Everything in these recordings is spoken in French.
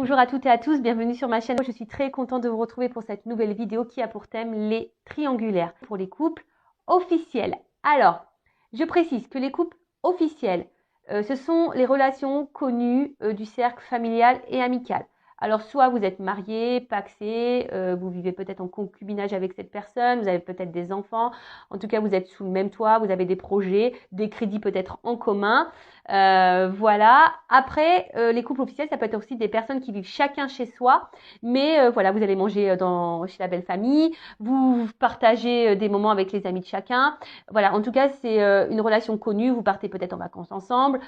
Bonjour à toutes et à tous, bienvenue sur ma chaîne. Je suis très contente de vous retrouver pour cette nouvelle vidéo qui a pour thème les triangulaires pour les couples officiels. Alors, je précise que les couples officiels, ce sont les relations connues du cercle familial et amical. Alors, soit vous êtes marié, pacsé, vous vivez peut-être en concubinage avec cette personne, vous avez peut-être des enfants, en tout cas vous êtes sous le même toit, vous avez des projets, des crédits peut-être en commun. Voilà. Après, les couples officiels, ça peut être aussi des personnes qui vivent chacun chez soi, mais voilà, vous allez manger chez la belle famille, vous partagez des moments avec les amis de chacun. Voilà, en tout cas, c'est une relation connue, vous partez peut-être en vacances ensemble.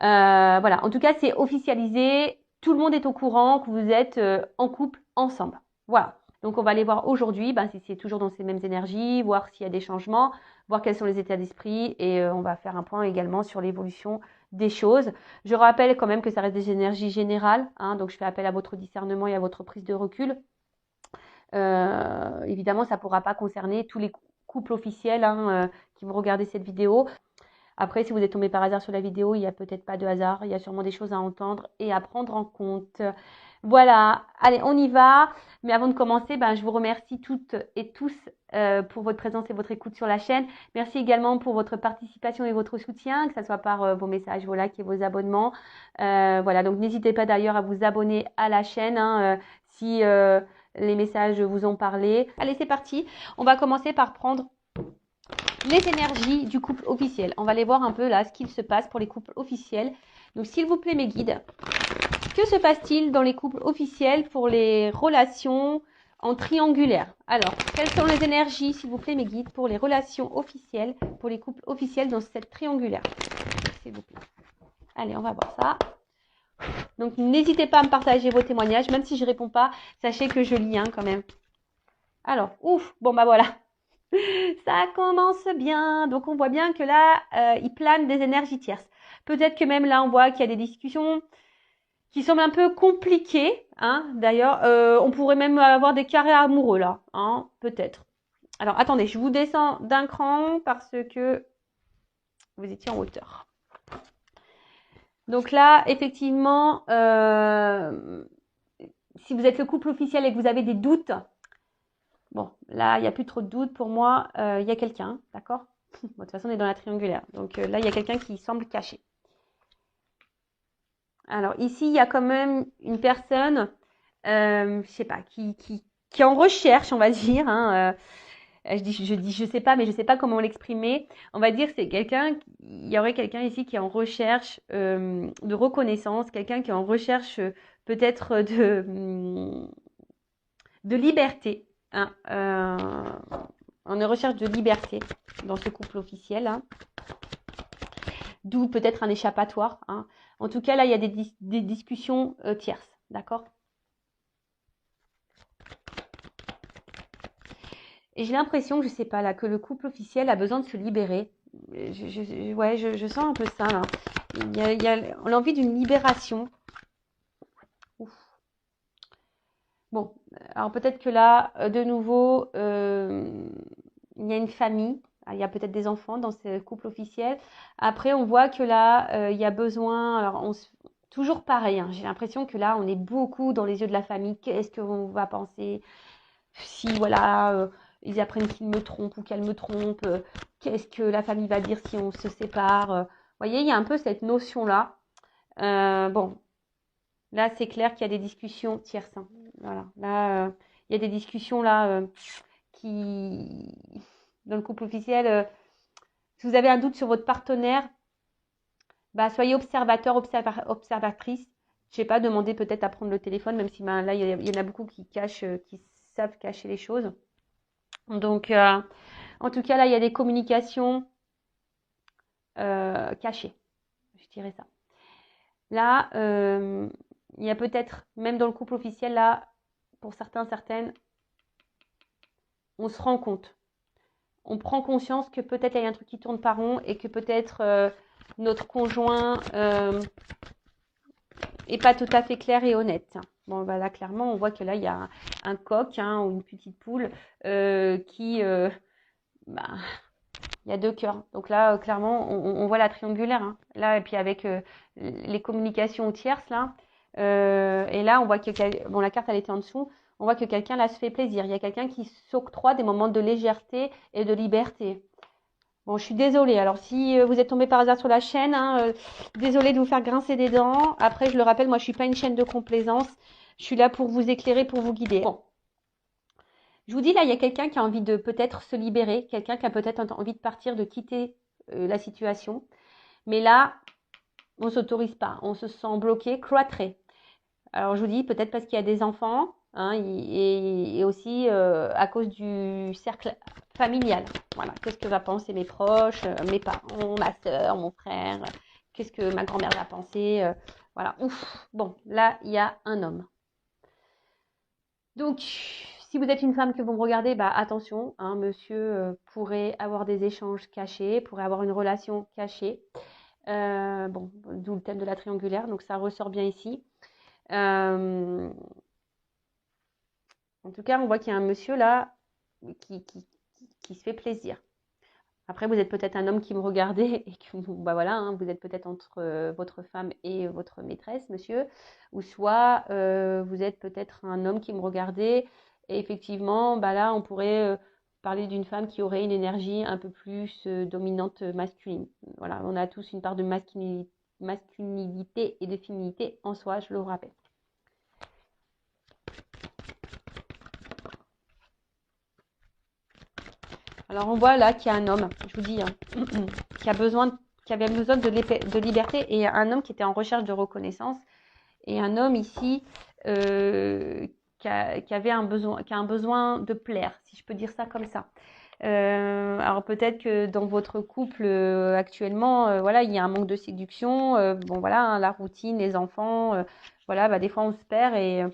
Voilà, en tout cas, c'est officialisé, tout le monde est au courant que vous êtes en couple ensemble. Voilà. Donc, on va aller voir aujourd'hui si c'est toujours dans ces mêmes énergies, voir s'il y a des changements, voir quels sont les états d'esprit et on va faire un point également sur l'évolution des choses. Je rappelle quand même que ça reste des énergies générales, donc je fais appel à votre discernement et à votre prise de recul. Évidemment, ça ne pourra pas concerner tous les couples officiels qui vont regarder cette vidéo. Après, si vous êtes tombé par hasard sur la vidéo, il n'y a peut-être pas de hasard, il y a sûrement des choses à entendre et à prendre en compte. Voilà, allez, on y va. Mais avant de commencer, je vous remercie toutes et tous pour votre présence et votre écoute sur la chaîne. Merci également pour votre participation et votre soutien, que ce soit par vos messages, vos likes et vos abonnements. Voilà, donc n'hésitez pas d'ailleurs à vous abonner à la chaîne si les messages vous ont parlé. Allez, c'est parti. On va commencer par prendre les énergies du couple officiel. On va aller voir un peu là ce qu'il se passe pour les couples officiels. Donc, s'il vous plaît, mes guides, que se passe-t-il dans les couples officiels pour les relations en triangulaire? Alors, quelles sont les énergies, s'il vous plaît, mes guides, pour les relations officielles, pour les couples officiels dans cette triangulaire? S'il vous plaît. Allez, on va voir ça. Donc, n'hésitez pas à me partager vos témoignages, même si je ne réponds pas, sachez que je lis quand même. Alors, ouf, bon voilà. Ça commence bien. Donc, on voit bien que là, il plane des énergies tierces. Peut-être que même là, on voit qu'il y a des discussions qui semblent un peu compliquées. D'ailleurs, on pourrait même avoir des carrés amoureux là. Peut-être. Alors, attendez, je vous descends d'un cran parce que vous étiez en hauteur. Donc là, effectivement, si vous êtes le couple officiel et que vous avez des doutes, bon, là, il n'y a plus trop de doutes pour moi. Il y a quelqu'un, d'accord? Bon, de toute façon, on est dans la triangulaire. Donc là, il y a quelqu'un qui semble caché. Alors ici, il y a quand même une personne, je sais pas, qui est en recherche, on va dire. Je sais pas, mais je sais pas comment l'exprimer. On va dire c'est quelqu'un, il y aurait quelqu'un ici qui est en recherche de reconnaissance, quelqu'un qui est en recherche peut-être de liberté. En recherche de liberté dans ce couple officiel. D'où peut-être un échappatoire. En tout cas, là, il y a des discussions tierces. D'accord? Et j'ai l'impression, je sais pas, là, que le couple officiel a besoin de se libérer. Je sens un peu ça, là. Il y a l'envie d'une libération. Ouf. Bon, alors peut-être que là, de nouveau, il y a une famille. Il y a peut-être des enfants dans ce couple officiel. Après, on voit que là, il y a besoin. Alors, toujours pareil. J'ai l'impression que là, on est beaucoup dans les yeux de la famille. Qu'est-ce qu'on va penser si, voilà, ils apprennent qu'il me trompe ou qu'elle me trompe? Qu'est-ce que la famille va dire si on se sépare? Vous voyez, il y a un peu cette notion-là. Bon, là, c'est clair qu'il y a des discussions tierces. Voilà. Là, il y a des discussions là qui, dans le couple officiel, si vous avez un doute sur votre partenaire, soyez observateur, observatrice. Je sais pas, demandez peut-être à prendre le téléphone, même si là, il y en a beaucoup qui cachent, qui savent cacher les choses. Donc, en tout cas, là, il y a des communications cachées. Je dirais ça. Là, il y a peut-être, même dans le couple officiel, là, pour certains, certaines, on se rend compte. On prend conscience que peut-être il y a un truc qui tourne pas rond et que peut-être notre conjoint est pas tout à fait clair et honnête. Bon, là, clairement, on voit que là, il y a un coq ou une petite poule qui... il y a deux cœurs. Donc là, clairement, on voit la triangulaire. Là, et puis avec les communications tierces, là, Et là, on voit que bon, la carte elle était en dessous. On voit que quelqu'un là se fait plaisir. Il y a quelqu'un qui s'octroie des moments de légèreté et de liberté. Bon, je suis désolée. Alors, si vous êtes tombé par hasard sur la chaîne, hein, désolée de vous faire grincer des dents. Après, je le rappelle, moi, je suis pas une chaîne de complaisance. Je suis là pour vous éclairer, pour vous guider. Bon, je vous dis là, il y a quelqu'un qui a envie de peut-être se libérer, quelqu'un qui a peut-être envie de partir, de quitter la situation. Mais là, on s'autorise pas. On se sent bloqué, cloîtré. Alors, je vous dis peut-être parce qu'il y a des enfants, hein, et aussi à cause du cercle familial. Voilà, qu'est-ce que va penser mes proches, mes parents, ma soeur, mon frère, qu'est-ce que ma grand-mère va penser, voilà, ouf. Bon, là, il y a un homme. Donc, si vous êtes une femme que vous me regardez, bah attention, hein, monsieur pourrait avoir des échanges cachés, pourrait avoir une relation cachée. Bon, d'où le thème de la triangulaire, donc ça ressort bien ici. En tout cas, on voit qu'il y a un monsieur là qui se fait plaisir. Après, vous êtes peut-être un homme qui me regardait et que bah voilà, hein, vous êtes peut-être entre votre femme et votre maîtresse, monsieur, ou soit vous êtes peut-être un homme qui me regardait et effectivement, bah là, on pourrait parler d'une femme qui aurait une énergie un peu plus dominante masculine. Voilà, on a tous une part de masculinité et de féminité en soi, je le rappelle. Alors on voit là qu'il y a un homme, je vous dis, hein, qui avait besoin de liberté et un homme qui était en recherche de reconnaissance et un homme ici qui a un besoin de plaire, si je peux dire ça comme ça. Alors peut-être que dans votre couple actuellement, voilà, il y a un manque de séduction. Bon voilà, hein, la routine, les enfants, voilà, bah, des fois on se perd et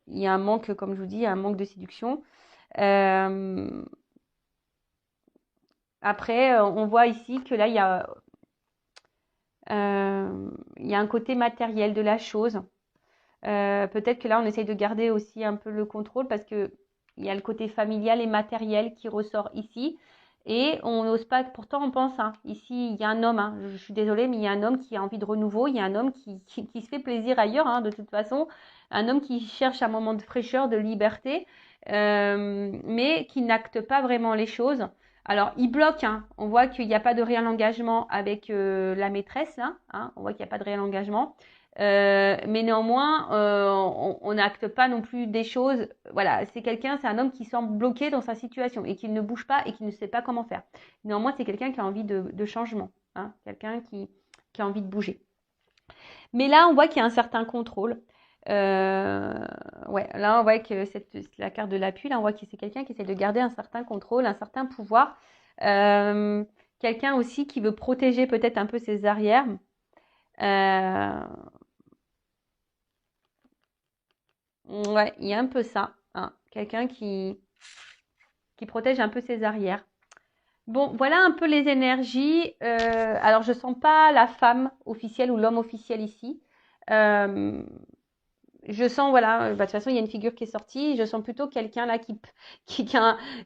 il y a un manque, comme je vous dis, un manque de séduction. Après, on voit ici que là, il y a un côté matériel de la chose. Peut-être que là, on essaye de garder aussi un peu le contrôle parce que il y a le côté familial et matériel qui ressort ici. Et on n'ose pas, pourtant on pense, hein, ici il y a un homme, hein, je suis désolée, mais il y a un homme qui a envie de renouveau, il y a un homme qui se fait plaisir ailleurs, hein, de toute façon, un homme qui cherche un moment de fraîcheur, de liberté, mais qui n'acte pas vraiment les choses. Alors, il bloque, hein, on voit qu'il n'y a pas de réel engagement avec la maîtresse, hein, on voit qu'il n'y a pas de réel engagement. Mais néanmoins, on n'acte pas non plus des choses. Voilà, c'est un homme qui semble bloqué dans sa situation et qui ne bouge pas et qui ne sait pas comment faire. Néanmoins, c'est quelqu'un qui a envie de changement, hein, quelqu'un qui a envie de bouger. Mais là, on voit qu'il y a un certain contrôle. Ouais, là, on voit que c'est la carte de l'appui. Là, on voit que c'est quelqu'un qui essaie de garder un certain contrôle, un certain pouvoir. Quelqu'un aussi qui veut protéger peut-être un peu ses arrières. Ouais, il y a un peu ça, hein. Quelqu'un qui protège un peu ses arrières. Bon, voilà un peu les énergies. Alors, je sens pas la femme officielle ou l'homme officiel ici. Euh, je sens, voilà, bah, de toute façon, il y a une figure qui est sortie. Je sens plutôt quelqu'un là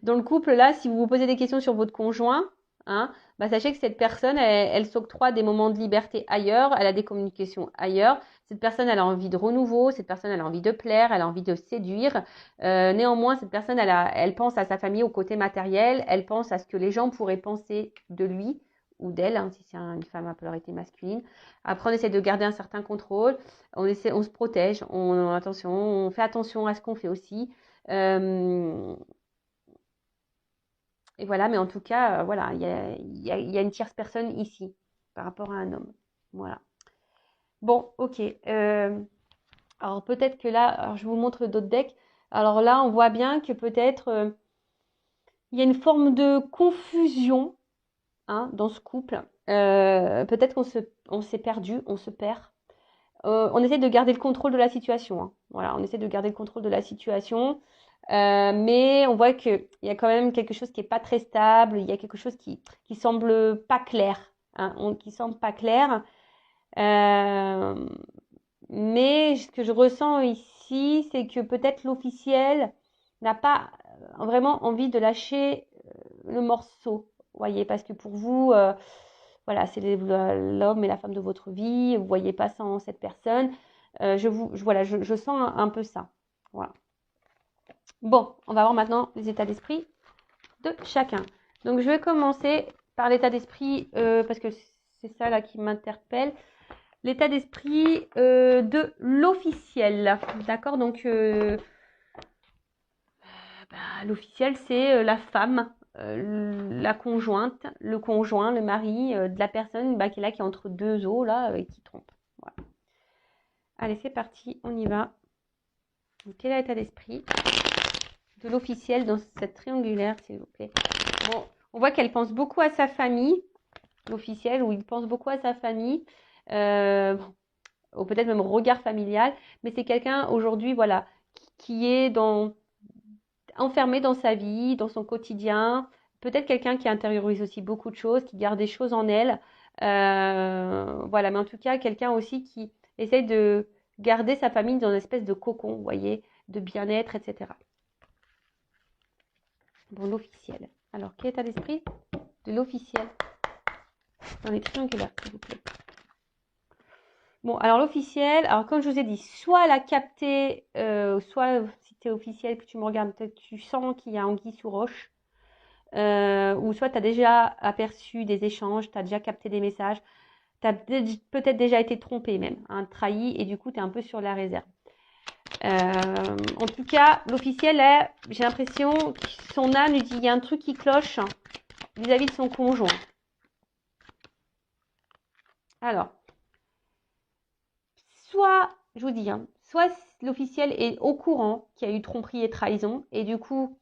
dans le couple là, si vous vous posez des questions sur votre conjoint, hein, bah, sachez que cette personne, elle s'octroie des moments de liberté ailleurs, elle a des communications ailleurs. Cette personne, elle a envie de renouveau, cette personne, elle a envie de plaire, elle a envie de séduire. Néanmoins, cette personne, elle pense à sa famille au côté matériel, elle pense à ce que les gens pourraient penser de lui ou d'elle, hein, si c'est une femme à polarité masculine. Après, on essaie de garder un certain contrôle, on se protège, on fait attention à ce qu'on fait aussi. Et voilà, mais en tout cas, voilà, il y a une tierce personne ici par rapport à un homme. Voilà. Bon, ok. Alors peut-être que là, alors je vous montre d'autres decks. Alors là, on voit bien que peut-être il y a une forme de confusion, hein, dans ce couple. Peut-être on s'est perdu, on se perd. On essaie de garder le contrôle de la situation, hein. Voilà, on essaie de garder le contrôle de la situation. Mais on voit qu'il y a quand même quelque chose qui n'est pas très stable, il y a quelque chose qui semble pas clair, hein, qui semble pas clair. Euh, mais ce que je ressens ici, c'est que peut-être l'officiel n'a pas vraiment envie de lâcher le morceau, voyez, parce que pour vous, voilà, c'est l'homme et la femme de votre vie, vous voyez pas sans cette personne. Voilà, je sens un peu ça. Voilà. Bon, on va voir maintenant les états d'esprit de chacun. Donc, je vais commencer par l'état d'esprit, parce que c'est ça là qui m'interpelle. L'état d'esprit de l'officiel. D'accord? Donc, l'officiel, c'est la femme, la conjointe, le conjoint, le mari de la personne qui est là, qui est entre deux eaux là, et qui trompe. Voilà. Allez, c'est parti, on y va. Donc, quel est l'état d'esprit de l'officiel dans cette triangulaire, s'il vous plaît? Bon, on voit qu'elle pense beaucoup à sa famille, l'officiel, ou il pense beaucoup à sa famille, ou peut-être même au regard familial, mais c'est quelqu'un aujourd'hui, voilà, qui est enfermé dans sa vie, dans son quotidien, peut-être quelqu'un qui intériorise aussi beaucoup de choses, qui garde des choses en elle, voilà, mais en tout cas, quelqu'un aussi qui essaye de garder sa famille dans une espèce de cocon, vous voyez, de bien-être, etc. Bon, l'officiel. Alors, quel état d'esprit de l'officiel dans les triangulaires, s'il vous plaît? Bon, alors l'officiel, alors comme je vous ai dit, soit elle a capté, soit si tu es officiel, que tu me regardes, peut-être tu sens qu'il y a anguille sous roche, ou soit tu as déjà aperçu des échanges, tu as déjà capté des messages, tu as peut-être déjà été trompé même, hein, trahi, et du coup tu es un peu sur la réserve. En tout cas, l'officiel, j'ai l'impression que son âme lui dit il y a un truc qui cloche vis-à-vis de son conjoint. Alors, soit, je vous dis, hein, soit l'officiel est au courant qu'il y a eu tromperie et trahison, et du coup,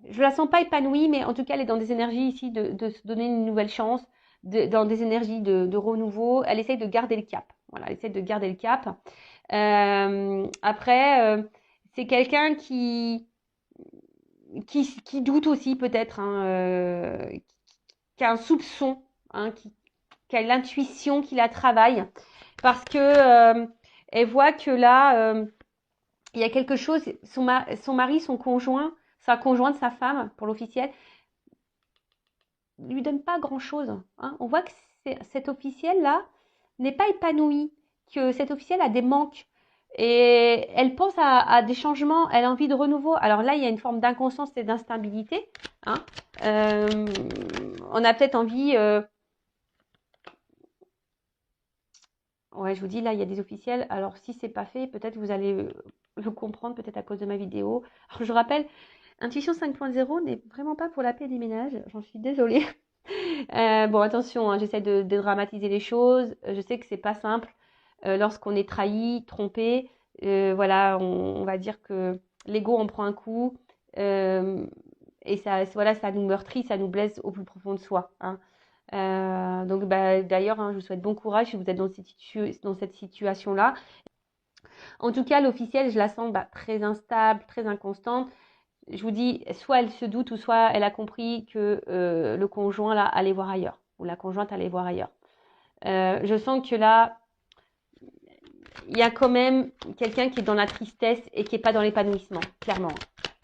je la sens pas épanouie, mais en tout cas, elle est dans des énergies ici de se donner une nouvelle chance, dans des énergies de renouveau. Elle essaye de garder le cap. Voilà, elle essaye de garder le cap. Après, c'est quelqu'un qui doute aussi peut-être, hein, qui a un soupçon, hein, qui a l'intuition, qui la travaille, parce que elle voit que là, il y a quelque chose, son mari, son conjoint, sa conjointe, sa femme, pour l'officiel, lui donne pas grand-chose. Hein. On voit que cet officiel-là n'est pas épanoui, que cet officiel a des manques. Et elle pense à des changements, elle a envie de renouveau. Alors là, il y a une forme d'inconscience et d'instabilité. Hein. On a peut-être envie... ouais, je vous dis, là, il y a des officiels. Alors, si c'est pas fait, peut-être vous allez le comprendre, peut-être à cause de ma vidéo. Alors, je rappelle, Intuition 5.0 n'est vraiment pas pour la paix des ménages. J'en suis désolée. Bon, attention, hein, j'essaie de dramatiser les choses. Je sais que c'est pas simple lorsqu'on est trahi, trompé. Voilà, on va dire que l'ego en prend un coup. Et ça, voilà, ça nous meurtrit, ça nous blesse au plus profond de soi. Hein. Donc, d'ailleurs, hein, je vous souhaite bon courage si vous êtes dans cette situation-là. En tout cas, l'officielle, je la sens très instable, très inconstante. Je vous dis, soit elle se doute ou soit elle a compris que le conjoint là allait voir ailleurs ou la conjointe allait voir ailleurs. Je sens que là, il y a quand même quelqu'un qui est dans la tristesse et qui n'est pas dans l'épanouissement, clairement.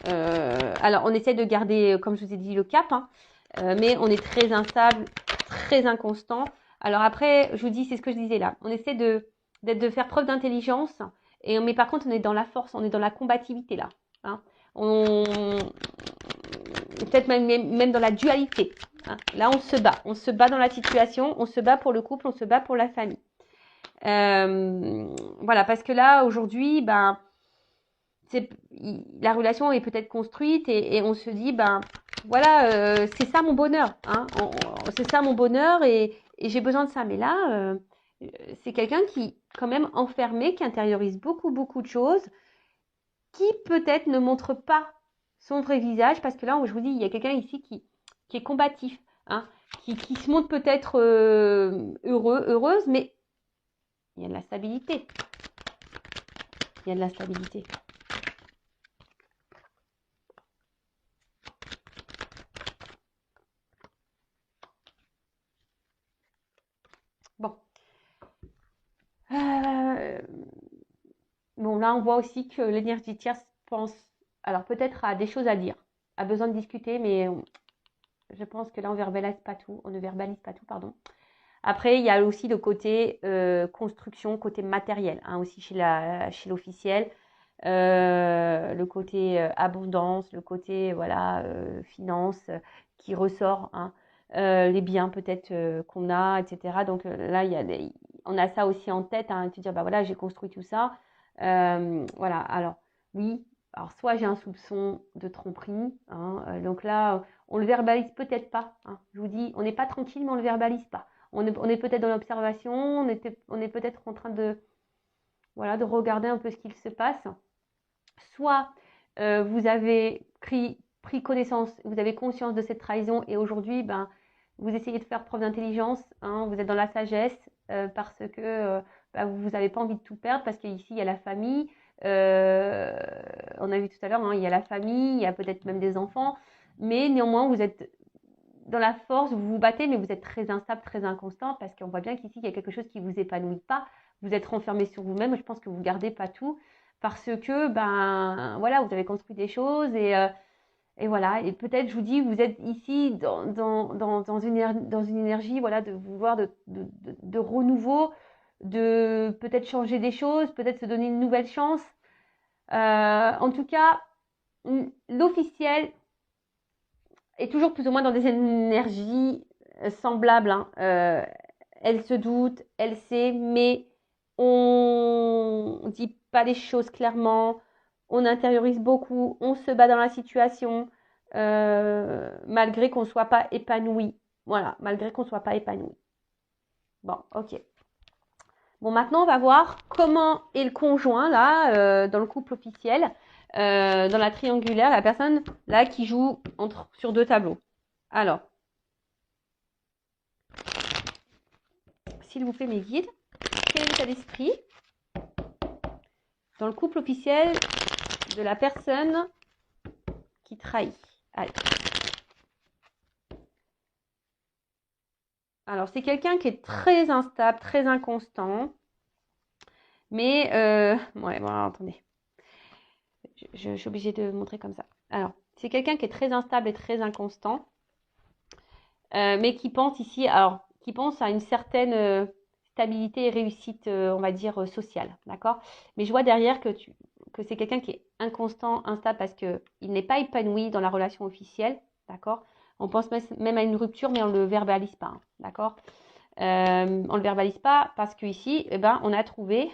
Alors, on essaie de garder, comme je vous ai dit, le cap, hein, mais on est très instable, très inconstant. Alors après, je vous dis, c'est ce que je disais là. On essaie de faire preuve d'intelligence, mais par contre, on est dans la force, on est dans la combativité là. Hein. Peut-être même dans la dualité. Hein. Là, on se bat dans la situation, on se bat pour le couple, on se bat pour la famille. Voilà, parce que là, aujourd'hui, la relation est peut-être construite et on se dit, voilà, c'est ça mon bonheur. Hein. C'est ça mon bonheur et j'ai besoin de ça. Mais là, c'est quelqu'un qui, quand même enfermé, qui intériorise beaucoup, beaucoup de choses, qui peut-être ne montre pas son vrai visage, parce que là, je vous dis, il y a quelqu'un ici qui est combatif, hein, qui se montre peut-être heureuse, mais il y a de la stabilité. Il y a de la stabilité. Bon. Bon, là, on voit aussi que l'énergie tierce pense, alors peut-être à des choses à dire, a besoin de discuter, mais je pense que là, on ne verbalise pas tout, pardon. Après, il y a aussi le côté construction, côté matériel, hein, aussi chez l'officiel. Le côté abondance, le côté voilà finance qui ressort, hein, les biens peut-être qu'on a, etc. Donc là, on a ça aussi en tête, hein, de se dire bah voilà, j'ai construit tout ça. Voilà, alors oui, alors soit j'ai un soupçon de tromperie, hein, donc là, on le verbalise peut-être pas, hein. Je vous dis, on n'est pas tranquille, mais on le verbalise pas. On est peut-être dans l'observation, on est peut-être en train de, voilà, de regarder un peu ce qu'il se passe. Soit vous avez pris connaissance, vous avez conscience de cette trahison et aujourd'hui, ben, vous essayez de faire preuve d'intelligence, hein, vous êtes dans la sagesse parce que ben, vous n'avez pas envie de tout perdre parce qu'ici, il y a la famille. On a vu tout à l'heure, hein, il y a la famille, il y a peut-être même des enfants, mais néanmoins, vous êtes dans la force, vous vous battez, mais vous êtes très instable, très inconstant parce qu'on voit bien qu'ici, il y a quelque chose qui ne vous épanouit pas. Vous êtes renfermé sur vous-même. Je pense que vous ne gardez pas tout parce que, ben, voilà, vous avez construit des choses et voilà. Et peut-être, je vous dis, vous êtes ici dans une énergie, voilà, de vouloir de renouveau, de peut-être changer des choses, peut-être se donner une nouvelle chance. En tout cas, l'officiel est toujours plus ou moins dans des énergies semblables, hein. Elle se doute, elle sait, mais on ne dit pas les choses clairement, on intériorise beaucoup, on se bat dans la situation, malgré qu'on ne soit pas épanoui. Voilà, malgré qu'on ne soit pas épanoui. Bon, ok. Bon, maintenant, on va voir comment est le conjoint, là, dans le couple officiel, dans la triangulaire, la personne, là, qui joue sur deux tableaux. Alors, s'il vous plaît, mes guides, quel est l'état d'esprit dans le couple officiel de la personne qui trahit? Allez. Alors, c'est quelqu'un qui est très instable, très inconstant. Mais, ouais, bon, alors, attendez. Je suis obligée de montrer comme ça. Alors, c'est quelqu'un qui est très instable et très inconstant. Mais qui pense ici, alors, qui pense à une certaine stabilité et réussite, on va dire, sociale. D'accord? Mais je vois derrière que c'est quelqu'un qui est inconstant, instable parce qu'il n'est pas épanoui dans la relation officielle. D'accord? On pense même à une rupture, mais on ne le verbalise pas. Hein, d'accord? On ne le verbalise pas parce qu'ici, eh ben, on a trouvé,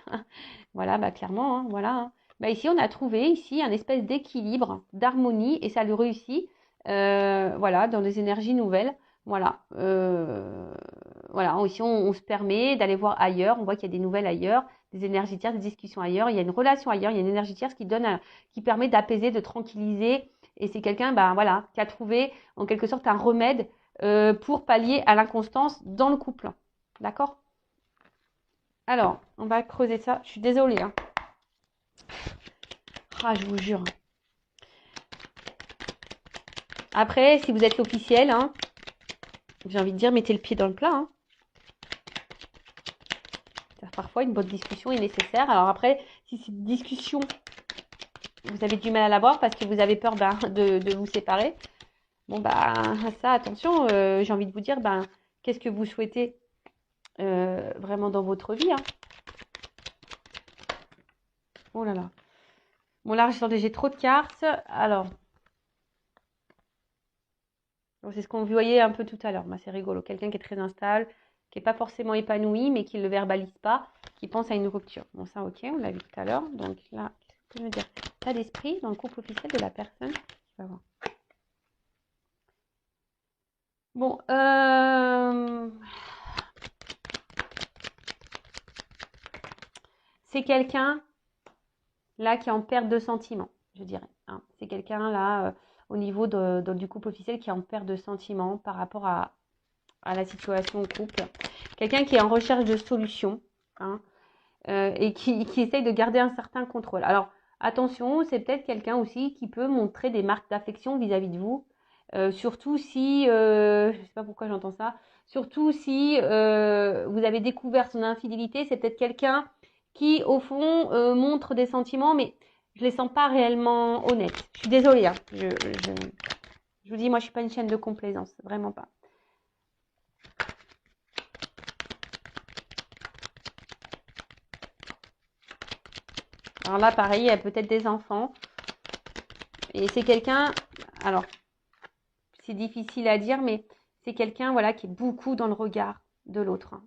voilà, bah, clairement, hein, voilà. Hein, bah, ici, on a trouvé ici un espèce d'équilibre, d'harmonie, et ça le réussit, voilà, dans des énergies nouvelles. Voilà, voilà. Ici, on se permet d'aller voir ailleurs. On voit qu'il y a des nouvelles ailleurs, des énergies tierces, des discussions ailleurs. Il y a une relation ailleurs, il y a une énergie tierce qui permet d'apaiser, de tranquilliser. Et c'est quelqu'un, ben voilà, qui a trouvé en quelque sorte un remède pour pallier à l'inconstance dans le couple. D'accord? Alors, on va creuser ça. Je suis désolée. Hein. Ah, je vous jure. Après, si vous êtes l'officiel, hein, j'ai envie de dire, mettez le pied dans le plat. Hein. Parfois, une bonne discussion est nécessaire. Alors après, si cette discussion, vous avez du mal à l'avoir parce que vous avez peur de vous séparer, bon, bah, ça, attention, j'ai envie de vous dire, ben, qu'est-ce que vous souhaitez vraiment dans votre vie, hein. Oh là là. Bon, là, j'ai trop de cartes. Alors, c'est ce qu'on voyait un peu tout à l'heure. Bah, c'est rigolo. Quelqu'un qui est très instable, qui n'est pas forcément épanoui, mais qui ne le verbalise pas, qui pense à une rupture. Bon, ça, ok, on l'a vu tout à l'heure. Donc là, qu'est-ce que je veux dire? État d'esprit dans le couple officiel de la personne qui va voir. Bon, c'est quelqu'un là qui est en perte de sentiments, je dirais. Hein. C'est quelqu'un là au niveau du couple officiel qui est en perte de sentiments par rapport à la situation au couple. Quelqu'un qui est en recherche de solutions, hein, et qui essaye de garder un certain contrôle. Alors, attention, c'est peut-être quelqu'un aussi qui peut montrer des marques d'affection vis-à-vis de vous, surtout si, je ne sais pas pourquoi j'entends ça, surtout si vous avez découvert son infidélité, c'est peut-être quelqu'un qui, au fond, montre des sentiments, mais je ne les sens pas réellement honnêtes. Je suis désolée, hein. Je vous dis, moi, je ne suis pas une chaîne de complaisance, vraiment pas. Alors là, pareil, il y a peut-être des enfants. Et c'est quelqu'un, alors, c'est difficile à dire, mais c'est quelqu'un, voilà, qui est beaucoup dans le regard de l'autre, hein.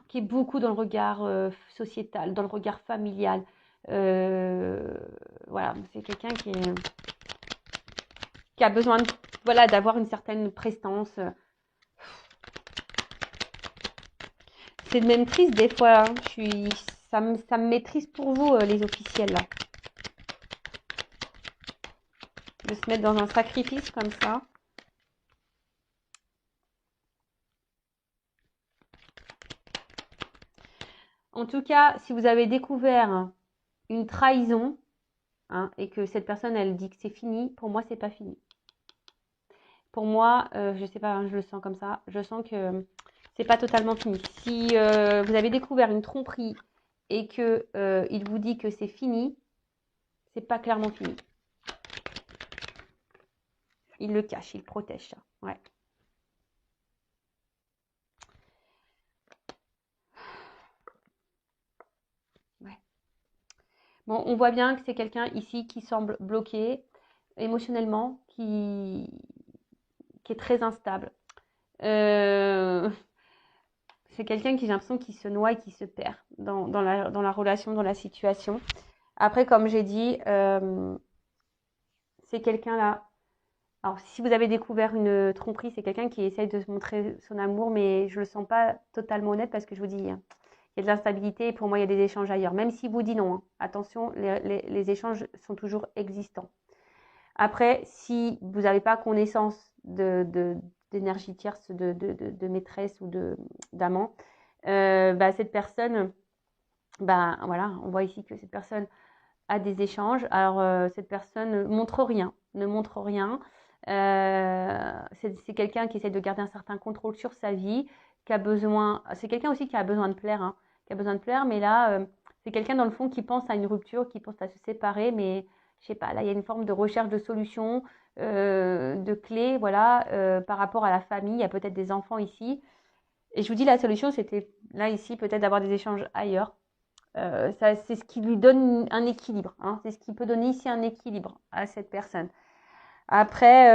Qui est beaucoup dans le regard sociétal, dans le regard familial. Voilà, c'est quelqu'un qui a besoin de, voilà, d'avoir une certaine prestance. C'est même triste des fois, hein. Ça me met triste pour vous, les officiels, là. De se mettre dans un sacrifice comme ça. En tout cas, si vous avez découvert une trahison, hein, et que cette personne, elle dit que c'est fini, pour moi, c'est pas fini. Pour moi, je sais pas, hein, je le sens comme ça, je sens que c'est pas totalement fini. Si vous avez découvert une tromperie et que il vous dit que c'est fini, c'est pas clairement fini. Il le cache, il protège ça. Ouais. Ouais. Bon, on voit bien que c'est quelqu'un ici qui semble bloqué émotionnellement, qui est très instable. C'est quelqu'un qui, j'ai l'impression, qui se noie et qui se perd dans la relation, dans la situation. Après, comme j'ai dit, c'est quelqu'un là. Alors, si vous avez découvert une tromperie, c'est quelqu'un qui essaye de se montrer son amour, mais je le sens pas totalement honnête parce que je vous dis, il y a de l'instabilité et pour moi, il y a des échanges ailleurs. Même si vous dit non, hein. Attention, les échanges sont toujours existants. Après, si vous n'avez pas connaissance d'énergie tierce, de maîtresse ou d'amant, cette personne, voilà, on voit ici que cette personne a des échanges. Alors, cette personne ne montre rien. C'est quelqu'un qui essaie de garder un certain contrôle sur sa vie, qui a besoin. C'est quelqu'un aussi qui a besoin de plaire, hein, mais là, c'est quelqu'un dans le fond qui pense à une rupture, qui pense à se séparer, mais je sais pas, là, il y a une forme de recherche de solution, de clés, voilà, par rapport à la famille. Il y a peut-être des enfants ici. Et je vous dis, la solution, c'était là, ici, peut-être d'avoir des échanges ailleurs. C'est ce qui lui donne un équilibre, hein. C'est ce qui peut donner ici un équilibre à cette personne. Après,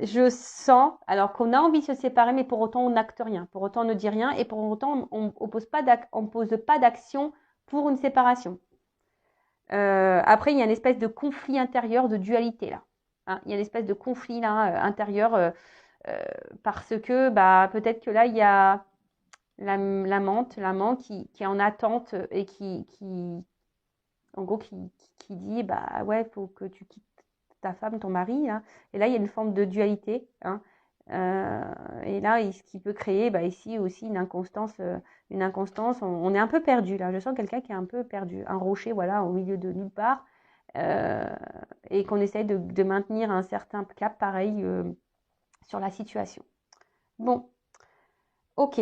je sens, alors qu'on a envie de se séparer, mais pour autant on n'acte rien, pour autant on ne dit rien, et pour autant on pose pas d'action pour une séparation. Après, il y a une espèce de conflit intérieur, de dualité là, hein. Il y a une espèce de conflit là intérieur parce que peut-être que là il y a l'amant qui est en attente et qui en gros qui dit ouais, faut que tu quittes ta femme, ton mari, hein. Et là il y a une forme de dualité, hein. Et là ce qui peut créer ici aussi une inconstance, on est un peu perdu là, je sens quelqu'un qui est un peu perdu, un rocher, voilà, au milieu de nulle part, et qu'on essaye de maintenir un certain cap pareil sur la situation. Bon, ok,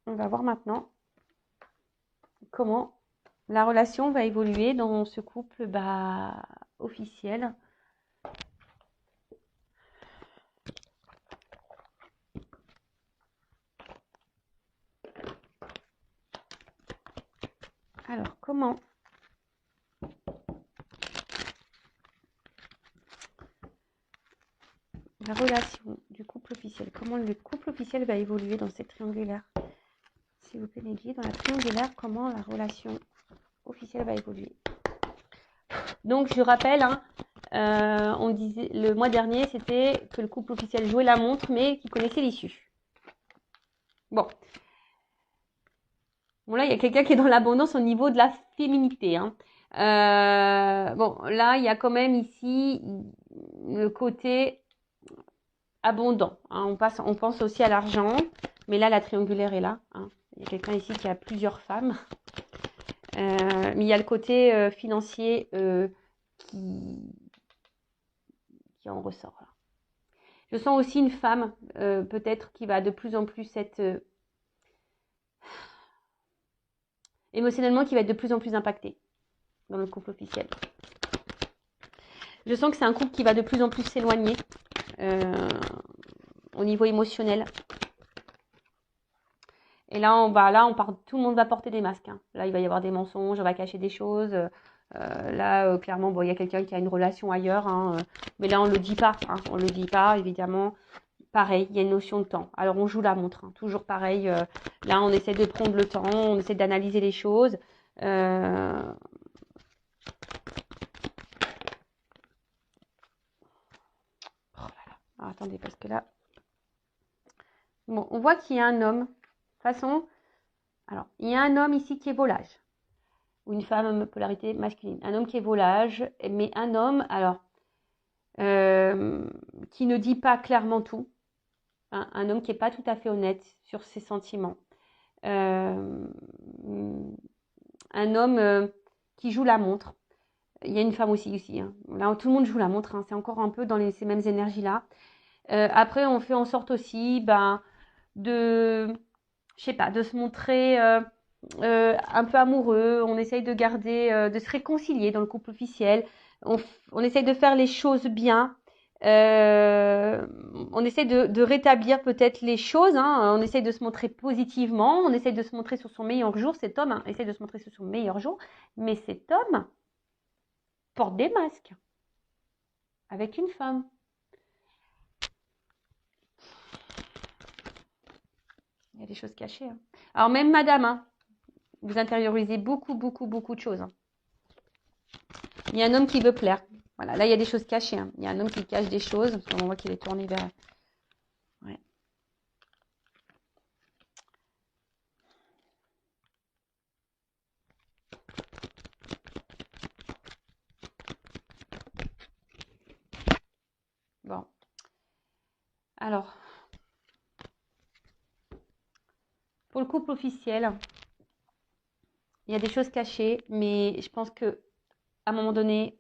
on va voir maintenant comment la relation va évoluer dans ce couple officiel. Alors, comment la relation du couple officiel, comment le couple officiel va évoluer dans cette triangulaire? S'il vous plaît, les guides, dans la triangulaire, comment la relation officielle va évoluer? Donc, je rappelle, hein, on disait le mois dernier, c'était que le couple officiel jouait la montre, mais qu'il connaissait l'issue. Bon, là, il y a quelqu'un qui est dans l'abondance au niveau de la féminité, hein. Bon, là, il y a quand même ici le côté abondant, hein. On pense aussi à l'argent, mais là, la triangulaire est là, hein. Il y a quelqu'un ici qui a plusieurs femmes. Mais il y a le côté financier qui en ressort là. Je sens aussi une femme peut-être qui va de plus en plus être émotionnellement, qui va être de plus en plus impactée dans le couple officiel. Je sens que c'est un couple qui va de plus en plus s'éloigner au niveau émotionnel. Et là, tout le monde va porter des masques, hein. Là, il va y avoir des mensonges, on va cacher des choses. Là, clairement, bon, il y a quelqu'un qui a une relation ailleurs, hein, mais là, on le dit pas, hein, on le dit pas, évidemment. Pareil, il y a une notion de temps. Alors, on joue la montre, hein, toujours pareil. Là, on essaie de prendre le temps, on essaie d'analyser les choses. Oh là là. Alors, attendez, parce que là, bon, on voit qu'il y a un homme. De toute façon, alors, il y a un homme ici qui est volage, ou une femme polarité masculine. Un homme qui est volage, mais un homme, alors, qui ne dit pas clairement tout. Hein, un homme qui n'est pas tout à fait honnête sur ses sentiments. Un homme qui joue la montre. Il y a une femme aussi. Hein. Là, tout le monde joue la montre. Hein. C'est encore un peu dans ces mêmes énergies-là. Après, on fait en sorte aussi de se montrer un peu amoureux. On essaye de garder, de se réconcilier dans le couple officiel. On essaye de faire les choses bien. On essaie de rétablir peut-être les choses, hein. On essaie de se montrer positivement, on essaie de se montrer sur son meilleur jour. Cet homme essaie de se montrer sur son meilleur jour, mais cet homme porte des masques avec une femme. Il y a des choses cachées. Hein. Alors même madame, hein, vous intériorisez beaucoup de choses. Hein. Il y a un homme qui veut plaire. Voilà, là il y a des choses cachées. Hein. Il y a un homme qui cache des choses, parce qu'on voit qu'il est tourné vers... Ouais. Bon. Alors, pour le couple officiel, il y a des choses cachées, mais je pense que à un moment donné,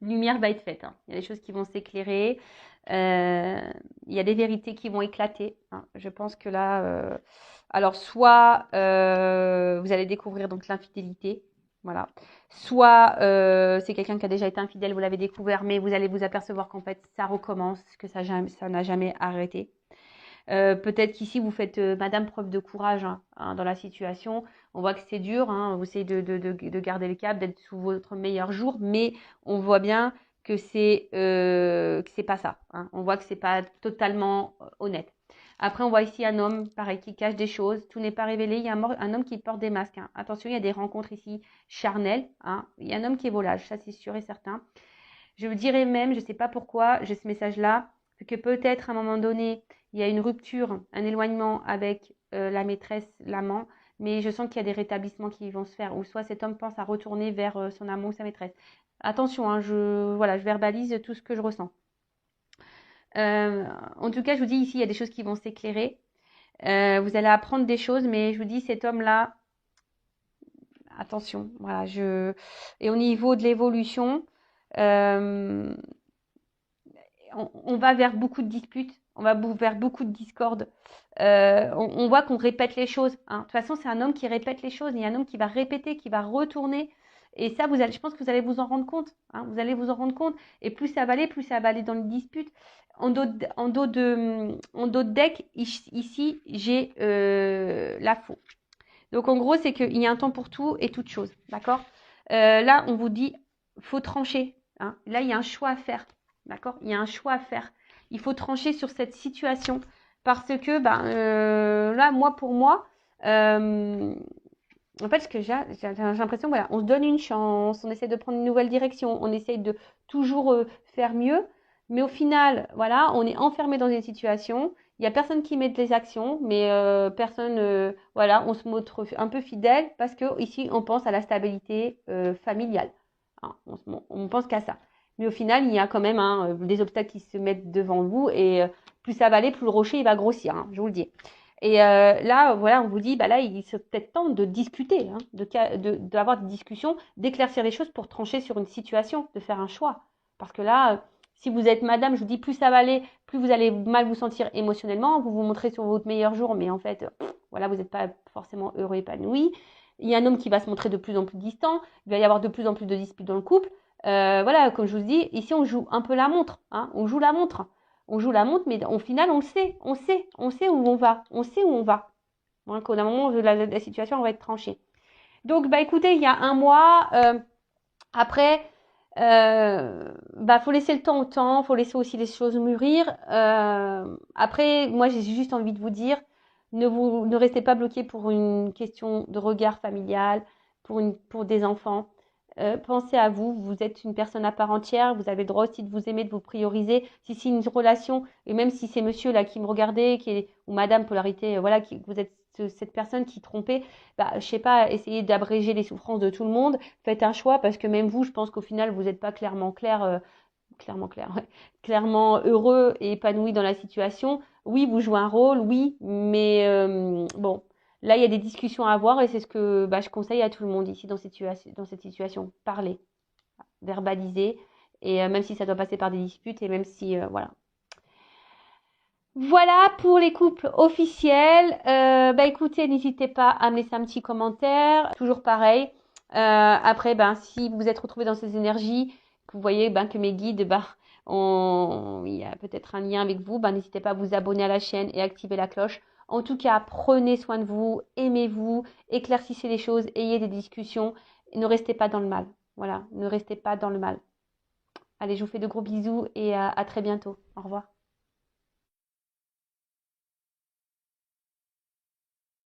lumière va être faite. Hein. Il y a des choses qui vont s'éclairer. Il y a des vérités qui vont éclater. Hein. Je pense que là, alors soit vous allez découvrir donc l'infidélité, voilà. Soit c'est quelqu'un qui a déjà été infidèle, vous l'avez découvert, mais vous allez vous apercevoir qu'en fait ça recommence, que ça n'a jamais arrêté. Peut-être qu'ici vous faites madame preuve de courage hein, dans la situation. On voit que c'est dur, hein, vous essayez de garder le cap, d'être sous votre meilleur jour, mais on voit bien que c'est pas ça. Hein. On voit que c'est pas totalement honnête. Après, on voit ici un homme, pareil, qui cache des choses. Tout n'est pas révélé. Il y a un homme qui porte des masques. Hein. Attention, il y a des rencontres ici charnelles. Hein. Il y a un homme qui est volage, ça c'est sûr et certain. Je vous dirais même, je ne sais pas pourquoi j'ai ce message-là, que peut-être à un moment donné, il y a une rupture, un éloignement avec la maîtresse, l'amant, mais je sens qu'il y a des rétablissements qui vont se faire, ou soit cet homme pense à retourner vers son amant ou sa maîtresse. Attention, hein, je verbalise tout ce que je ressens. En tout cas, je vous dis ici, il y a des choses qui vont s'éclairer. Vous allez apprendre des choses, mais je vous dis, cet homme-là, attention, voilà, et au niveau de l'évolution, on va vers beaucoup de disputes, on va vers beaucoup de discordes. On voit qu'on répète les choses. Hein. De toute façon, c'est un homme qui répète les choses. Il y a un homme qui va répéter, qui va retourner. Et ça, je pense que vous allez vous en rendre compte. Hein. Vous allez vous en rendre compte. Et plus ça va aller dans les disputes. En dos de deck, ici, j'ai la faux. Donc, en gros, c'est qu'il y a un temps pour tout et toute chose. D'accord là, on vous dit, faut trancher. Hein. Là, il y a un choix à faire. D'accord? Il y a un choix à faire. Il faut trancher sur cette situation parce que là, pour moi, en fait, ce que j'ai l'impression, voilà, on se donne une chance, on essaie de prendre une nouvelle direction, on essaie de toujours faire mieux, mais au final, voilà, on est enfermé dans une situation. Il y a personne qui met des actions, mais personne, voilà, on se montre un peu fidèle parce que ici, on pense à la stabilité familiale. Hein, on pense qu'à ça. Mais au final, il y a quand même des obstacles qui se mettent devant vous et plus ça va aller, plus le rocher il va grossir, hein, je vous le dis. Et là, voilà, on vous dit, là, il est peut-être temps de discuter, hein, d'avoir des discussions, d'éclaircir les choses pour trancher sur une situation, de faire un choix. Parce que là, si vous êtes madame, je vous dis, plus ça va aller, plus vous allez mal vous sentir émotionnellement, vous vous montrez sur votre meilleur jour, mais en fait, voilà, vous n'êtes pas forcément heureux, épanoui. Il y a un homme qui va se montrer de plus en plus distant, il va y avoir de plus en plus de disputes dans le couple. Voilà, comme je vous dis, ici on joue un peu la montre, hein, on joue la montre. On joue la montre, mais au final, on sait où on va. On sait où on va. Hein, qu'au moment où la situation va être tranchée. Donc, bah écoutez, il y a un mois, après, faut laisser le temps au temps, faut laisser aussi les choses mûrir. Après, moi, j'ai juste envie de vous dire, ne restez pas bloqués pour une question de regard familial, pour des enfants. Pensez à vous, vous êtes une personne à part entière, vous avez le droit aussi de vous aimer, de vous prioriser. Si c'est une relation, et même si c'est monsieur là qui me regardait, ou madame polarité, voilà, vous êtes cette personne qui trompait, je sais pas, essayez d'abréger les souffrances de tout le monde. Faites un choix parce que même vous, je pense qu'au final, vous n'êtes pas clairement heureux et épanoui dans la situation. Oui, vous jouez un rôle, oui, mais bon, là, il y a des discussions à avoir et c'est ce que je conseille à tout le monde ici dans cette situation. Parler, verbaliser, et même si ça doit passer par des disputes et même si, voilà. Voilà pour les couples officiels. Écoutez, n'hésitez pas à me laisser un petit commentaire. Toujours pareil. Après, si vous êtes retrouvé dans ces énergies, que vous voyez que mes guides, il y a peut-être un lien avec vous, n'hésitez pas à vous abonner à la chaîne et activer la cloche. En tout cas, prenez soin de vous, aimez-vous, éclaircissez les choses, ayez des discussions, et ne restez pas dans le mal. Voilà, ne restez pas dans le mal. Allez, je vous fais de gros bisous et à très bientôt. Au revoir.